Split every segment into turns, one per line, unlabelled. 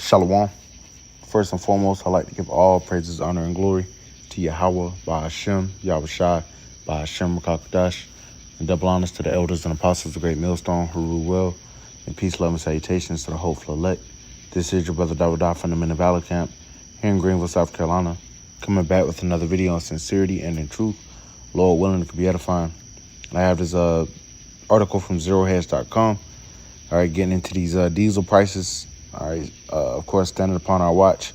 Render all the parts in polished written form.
Shalom. First and foremost, I'd like to give all praises, honor, and glory to Yahweh, Ba'ashem, Yahushai, Ba'ashem, Rakakadash, and double honors to the elders and apostles of Great Millstone who rule well, and peace, love, and salutations to the hopeful elect. This is your brother Dawadah from the Men of Valor Camp here in Greenville, South Carolina, coming back with another video on sincerity and in truth. Lord willing, it could be edifying. I have this article from ZeroHedge.com. All right, getting into these diesel prices. All right, of course, standing upon our watch,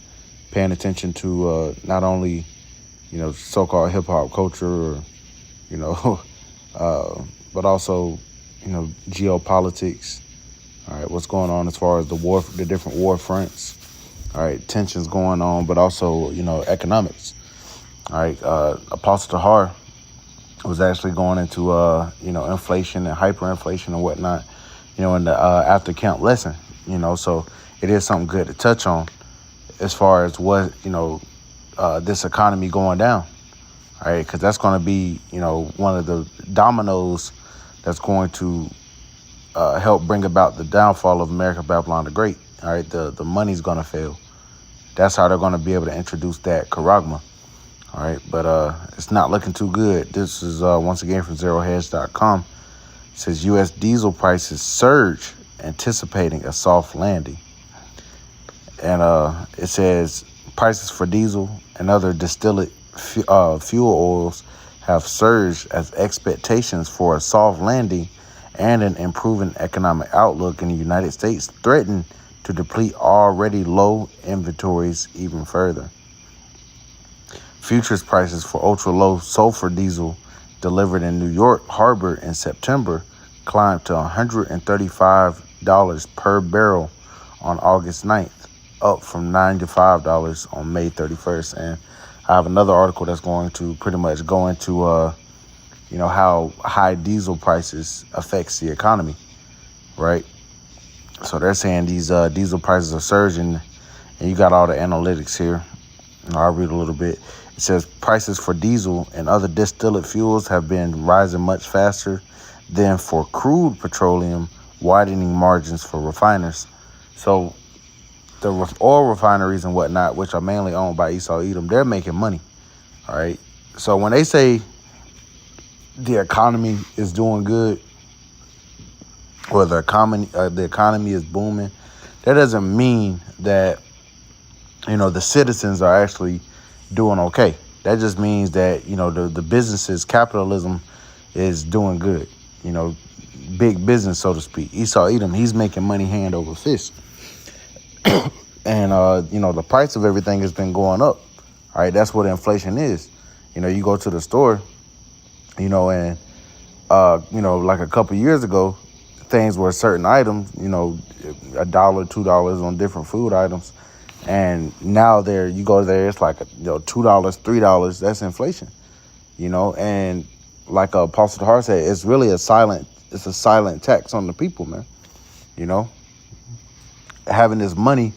paying attention to not only, so-called hip-hop culture or, but also, geopolitics. All right, what's going on as far as the different war fronts. All right, tensions going on, but also, economics. All right, Apostle Tahar was actually going into, inflation and hyperinflation and whatnot, in the after camp lesson, so it is something good to touch on as far as what, this economy going down, all right, because that's going to be, one of the dominoes that's going to help bring about the downfall of America, Babylon the Great, all right, the money's going to fail. That's how they're going to be able to introduce that charagma. All right, but it's not looking too good. This is, once again, from ZeroHedge.com. It says U.S. diesel prices surge, anticipating a soft landing. And it says prices for diesel and other distillate fuel oils have surged as expectations for a soft landing and an improving economic outlook in the United States threaten to deplete already low inventories even further. Futures prices for ultra-low sulfur diesel delivered in New York Harbor in September climbed to $135 per barrel on August 9th, up from $95 on May 31st. And I have another article that's going to pretty much go into, how high diesel prices affects the economy, right? So they're saying these diesel prices are surging, and you got all the analytics here. I'll read a little bit. It says prices for diesel and other distillate fuels have been rising much faster than for crude petroleum, widening margins for refiners. So the oil refineries and whatnot, which are mainly owned by Esau Edom, they're making money. All right. So when they say the economy is doing good, or the economy is booming, that doesn't mean that, the citizens are actually doing okay. That just means that, the businesses, capitalism is doing good, big business, so to speak. Esau Edom, he's making money hand over fist. And, the price of everything has been going up. All right, that's what inflation is. You go to the store, and, like a couple years ago, things were certain items, $1, $2 on different food items. And now you go there, it's like, $2, $3. That's inflation, and like Apostle Tahar said, it's really a silent tax on the people, man. Having this money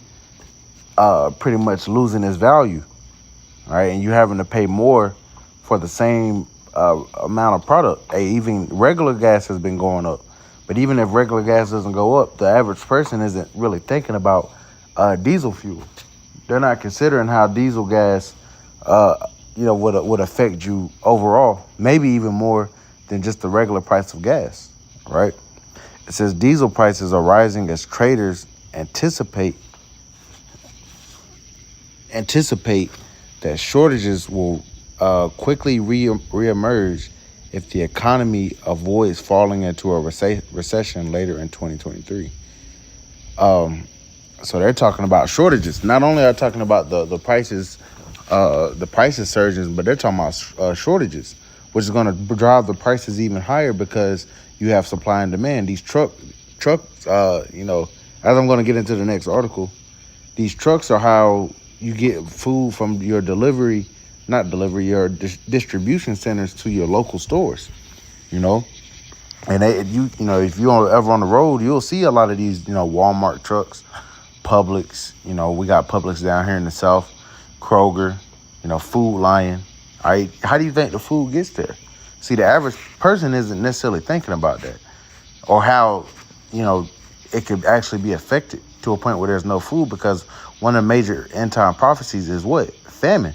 pretty much losing its value, all right, and you having to pay more for the same amount of product. Hey, even regular gas has been going up, but even if regular gas doesn't go up, the average person isn't really thinking about diesel fuel. They're not considering how diesel gas, would affect you overall, maybe even more than just the regular price of gas, right? It says diesel prices are rising as traders anticipate that shortages will quickly reemerge if the economy avoids falling into a recession later in 2023. So they're talking about shortages. Not only are they talking about the prices surging, but they're talking about shortages, which is going to drive the prices even higher because you have supply and demand. These trucks, as I'm going to get into the next article, these trucks are how you get food from your your distribution centers to your local stores, And if you're ever on the road, you'll see a lot of these, Walmart trucks, Publix, we got Publix down here in the South, Kroger, Food Lion. All right, how do you think the food gets there? See, the average person isn't necessarily thinking about that, or how, it could actually be affected to a point where there's no food, because one of the major end time prophecies is what? Famine,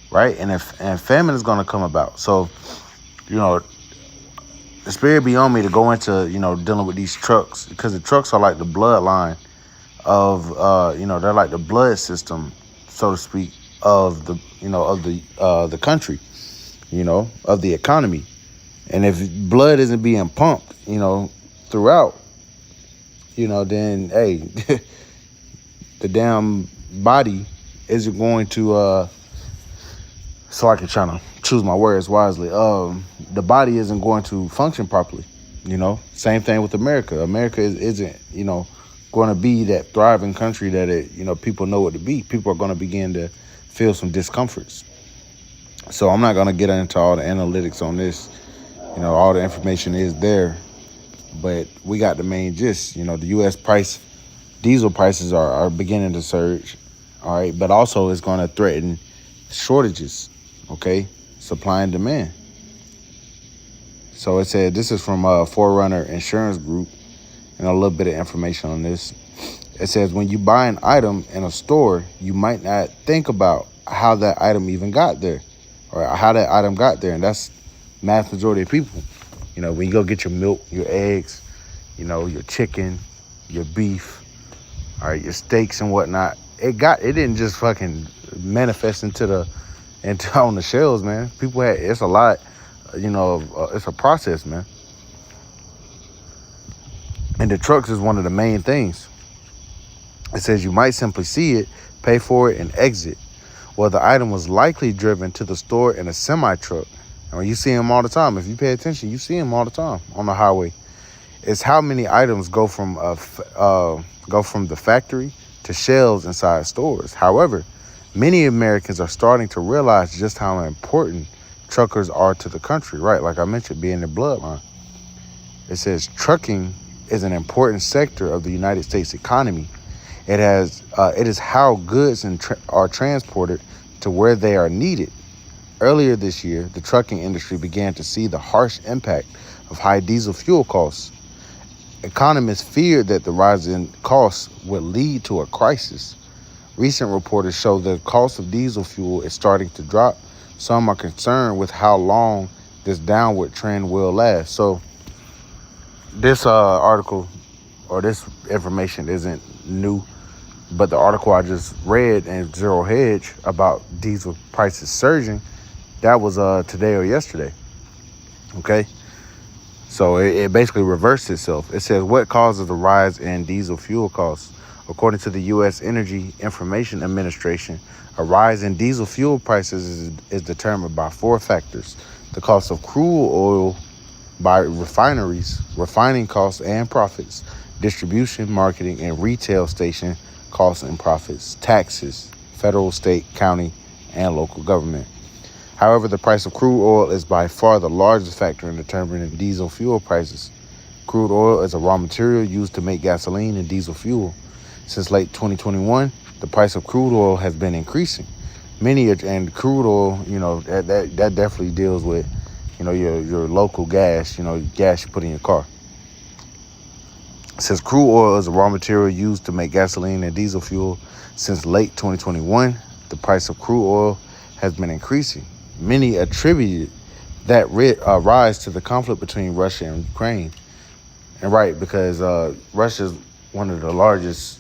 right? And famine is going to come about. So, you know, the spirit be on me to go into, you know, dealing with these trucks, because the trucks are like the bloodline of, you know, they're like the blood system, so to speak, of the, you know, of the country, you know, of the economy. And if blood isn't being pumped, you know, throughout, you know, then, hey, the damn body isn't going to, so I can try to choose my words wisely. The body isn't going to function properly, you know. Same thing with America. America isn't, you know, going to be that thriving country that it, you know, people know it to be. People are going to begin to feel some discomforts. So I'm not going to get into all the analytics on this. You know, all the information is there, but we got the main gist. You know, the U.S. diesel prices are beginning to surge, all right, but also it's going to threaten shortages, okay, supply and demand. So it said, this is from Forerunner Insurance Group, and a little bit of information on this. It says, when you buy an item in a store, you might not think about how that item even got there, or how that item got there, and that's mass majority of people. You know, when you go get your milk, your eggs, you know, your chicken, your beef, all right, your steaks and whatnot, it didn't just fucking manifest into on the shelves, man. People it's a lot, you know, it's a process, man. And the trucks is one of the main things. It says you might simply see it, pay for it, and exit. Well, the item was likely driven to the store in a semi-truck. I mean, you see them all the time. If you pay attention, you see them all the time on the highway. It's how many items go from the factory to shelves inside stores. However, many Americans are starting to realize just how important truckers are to the country, right? Like I mentioned, being the bloodline. It says trucking is an important sector of the United States economy. It is how goods are transported to where they are needed. Earlier this year, the trucking industry began to see the harsh impact of high diesel fuel costs. Economists feared that the rise in costs would lead to a crisis. Recent reports show the cost of diesel fuel is starting to drop. Some are concerned with how long this downward trend will last. So this article or this information isn't new, but the article I just read in Zero Hedge about diesel prices surging, that was today or yesterday. Okay. So it basically reversed itself. It says, what causes the rise in diesel fuel costs? According to the U.S. Energy Information Administration, a rise in diesel fuel prices is determined by 4 factors: the cost of crude oil by refineries, refining costs and profits, distribution, marketing, and retail station costs and profits, taxes, federal, state, county, and local government. However, the price of crude oil is by far the largest factor in determining diesel fuel prices. Crude oil is a raw material used to make gasoline and diesel fuel. Since late 2021, the price of crude oil has been increasing. And crude oil, you know, that definitely deals with, you know, your local gas, you know, gas you put in your car. Since crude oil is a raw material used to make gasoline and diesel fuel, since late 2021, the price of crude oil has been increasing. Many attributed that rise to the conflict between Russia and Ukraine. And right, because Russia is one of the largest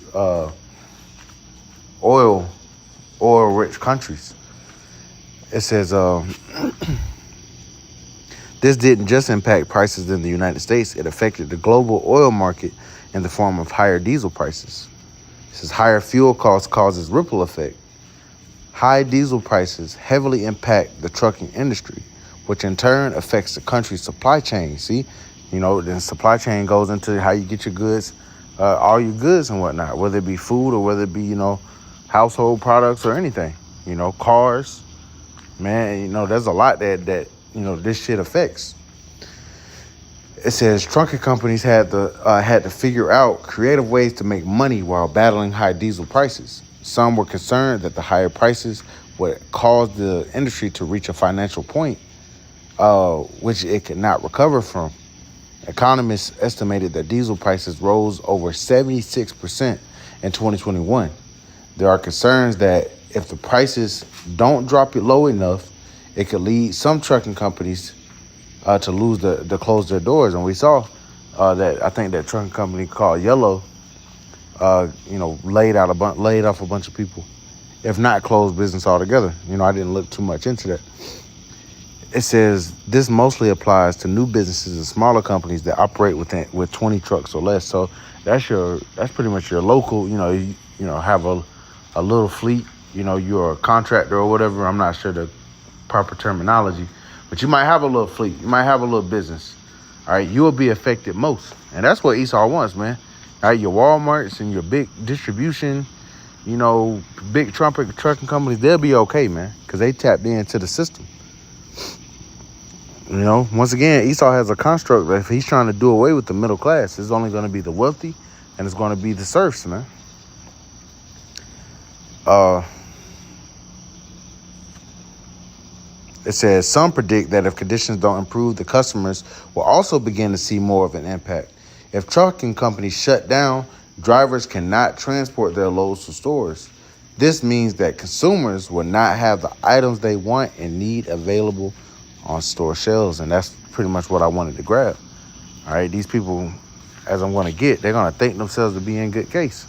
oil-rich countries. It says this didn't just impact prices in the United States, it affected the global oil market in the form of higher diesel prices. It says higher fuel costs causes ripple effect. High diesel prices heavily impact the trucking industry, which in turn affects the country's supply chain. See, you know, then supply chain goes into how you get your goods, all your goods and whatnot, whether it be food or whether it be, you know, household products or anything, you know, cars, man, you know, there's a lot that you know, this shit affects. It says trucking companies had to figure out creative ways to make money while battling high diesel prices. Some were concerned that the higher prices would cause the industry to reach a financial point, which it could not recover from. Economists estimated that diesel prices rose over 76% in 2021. There are concerns that if the prices don't drop it low enough, it could lead some trucking companies to close their doors. And we saw that I think that trucking company called Yellow, laid off a bunch of people, if not closed business altogether. I didn't look too much into that. It says this mostly applies to new businesses and smaller companies that operate with 20 trucks or less. So that's pretty much your local. Have a little fleet. You're a contractor or whatever. I'm not sure the proper terminology, but you might have a little fleet. You might have a little business. All right, you will be affected most, and that's what Esau wants, man. All right, your Walmarts and your big distribution, big trucking companies, they'll be okay, man, because they tapped into the system. Once again, Esau has a construct that if he's trying to do away with the middle class, it's only going to be the wealthy and it's going to be the serfs, man. It says some predict that if conditions don't improve, the customers will also begin to see more of an impact. If trucking companies shut down, drivers cannot transport their loads to stores. This means that consumers will not have the items they want and need available on store shelves. And that's pretty much what I wanted to grab. All right, these people, as I'm going to get, they're going to think themselves to be in good case.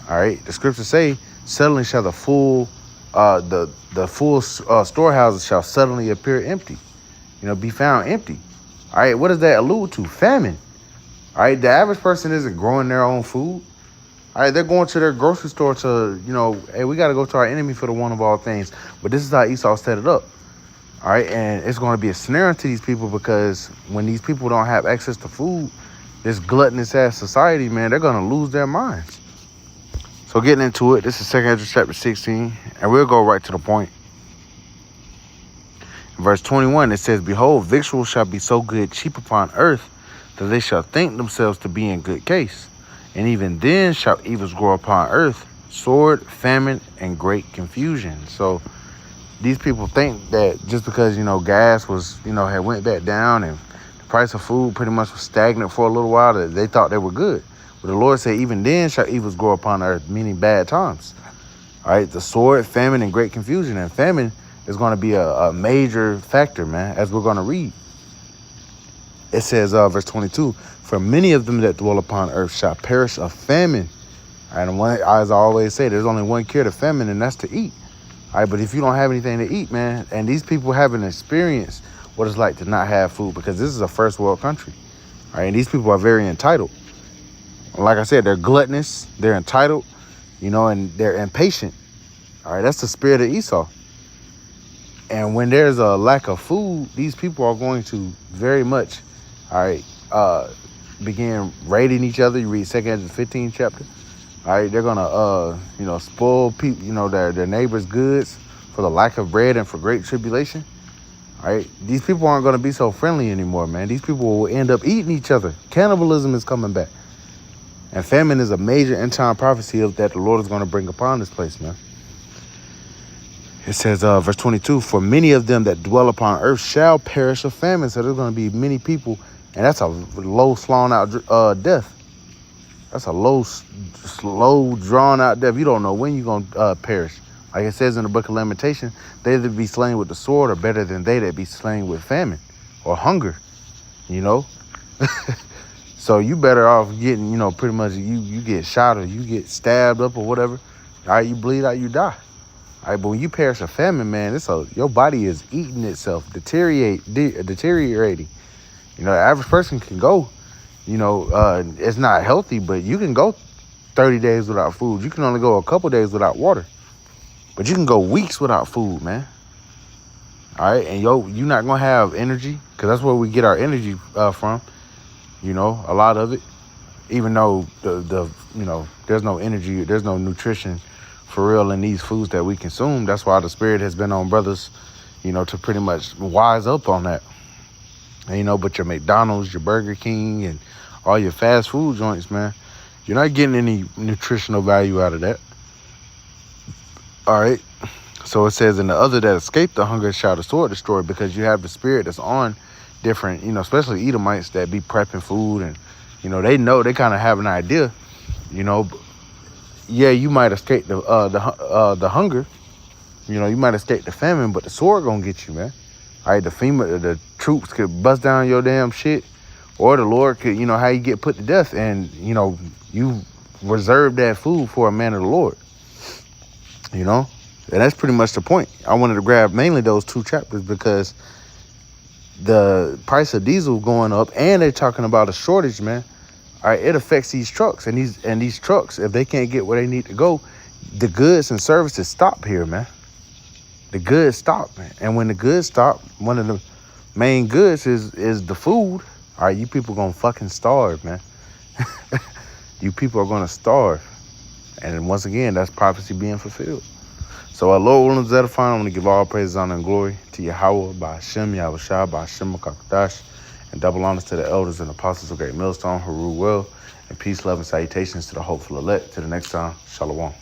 All right, the scriptures say, suddenly shall the full storehouses shall suddenly appear empty, be found empty. All right, what does that allude to? Famine. All right, the average person isn't growing their own food. All right, they're going to their grocery store to, hey, we got to go to our enemy for the one of all things. But this is how Esau set it up. All right, and it's going to be a snare to these people, because when these people don't have access to food, this gluttonous ass society, man, they're going to lose their minds. So getting into it, this is 2 Ezra chapter 16, and we'll go right to the point. In verse 21, it says, behold, victuals shall be so good cheap upon earth, that they shall think themselves to be in good case. And even then shall evils grow upon earth, sword, famine, and great confusion. So these people think that just because, gas was, had went back down and the price of food pretty much was stagnant for a little while, that they thought they were good. But the Lord said, even then shall evils grow upon earth, meaning bad times. All right, the sword, famine, and great confusion. And famine is going to be a major factor, man, as we're going to read. It says, verse 22, for many of them that dwell upon earth shall perish of famine. And as I always say, there's only one cure to famine, and that's to eat. All right, but if you don't have anything to eat, man, and these people haven't experienced what it's like to not have food, because this is a first world country. All right, and these people are very entitled. Like I said, they're gluttonous, they're entitled, and they're impatient. All right, that's the spirit of Esau. And when there's a lack of food, these people are going to very much, begin raiding each other. You read 2 Ezra 15 chapter. All right, they're gonna, spoil people, their neighbors' goods for the lack of bread and for great tribulation. All right, these people aren't gonna be so friendly anymore, man. These people will end up eating each other. Cannibalism is coming back, and famine is a major end-time prophecy that the Lord is going to bring upon this place, man. It says, verse 22, for many of them that dwell upon earth shall perish of famine. So there's going to be many people, and that's a low, slawn out death. That's a low, slow, drawn out death. You don't know when you're going to perish. Like it says in the book of Lamentation, they that be slain with the sword are better than they that be slain with famine or hunger, So you better off getting, pretty much you get shot or you get stabbed up or whatever. All right, you bleed out, you die. All right, but when you perish of famine, man, your body is eating itself, deteriorating. The average person can go, it's not healthy, but you can go 30 days without food. You can only go a couple days without water, but you can go weeks without food, man. All right, and you're not gonna have energy, because that's where we get our energy from. A lot of it, even though there's no energy, there's no nutrition for real in these foods that we consume. That's why the Spirit has been on brothers, to pretty much wise up on that. And, but your McDonald's, your Burger King, and all your fast food joints, man, you're not getting any nutritional value out of that. All right. So it says, and the other that escape the hunger shall the sword destroy, because you have the spirit that's on different, especially Edomites that be prepping food, and, they kind of have an idea, yeah, you might escape the hunger. You know, you might escape the famine, but the sword gonna get you, man. All right, the troops could bust down your damn shit, or the Lord could, you know, how you get put to death, and you know, you reserve that food for a man of the Lord. You know, and that's pretty much the point. I wanted to grab mainly those 2 chapters because the price of diesel going up, and they're talking about a shortage, man. All right, it affects these trucks, and these trucks, if they can't get where they need to go, the goods and services stop here, man. The goods stop, man. And when the goods stop, one of the main goods is the food. All right, you people gonna fucking starve, man. You people are gonna starve. And once again, that's prophecy being fulfilled. So our Lord Williams Edifying, I want to give all praise, honor, and glory to Yahweh, by Hashem, Yahushua, by Hashem, Kakadash, and double honors to the elders and apostles of Great Millstone who rule well, and peace, love, and salutations to the hopeful elect. To the next time, Shalom.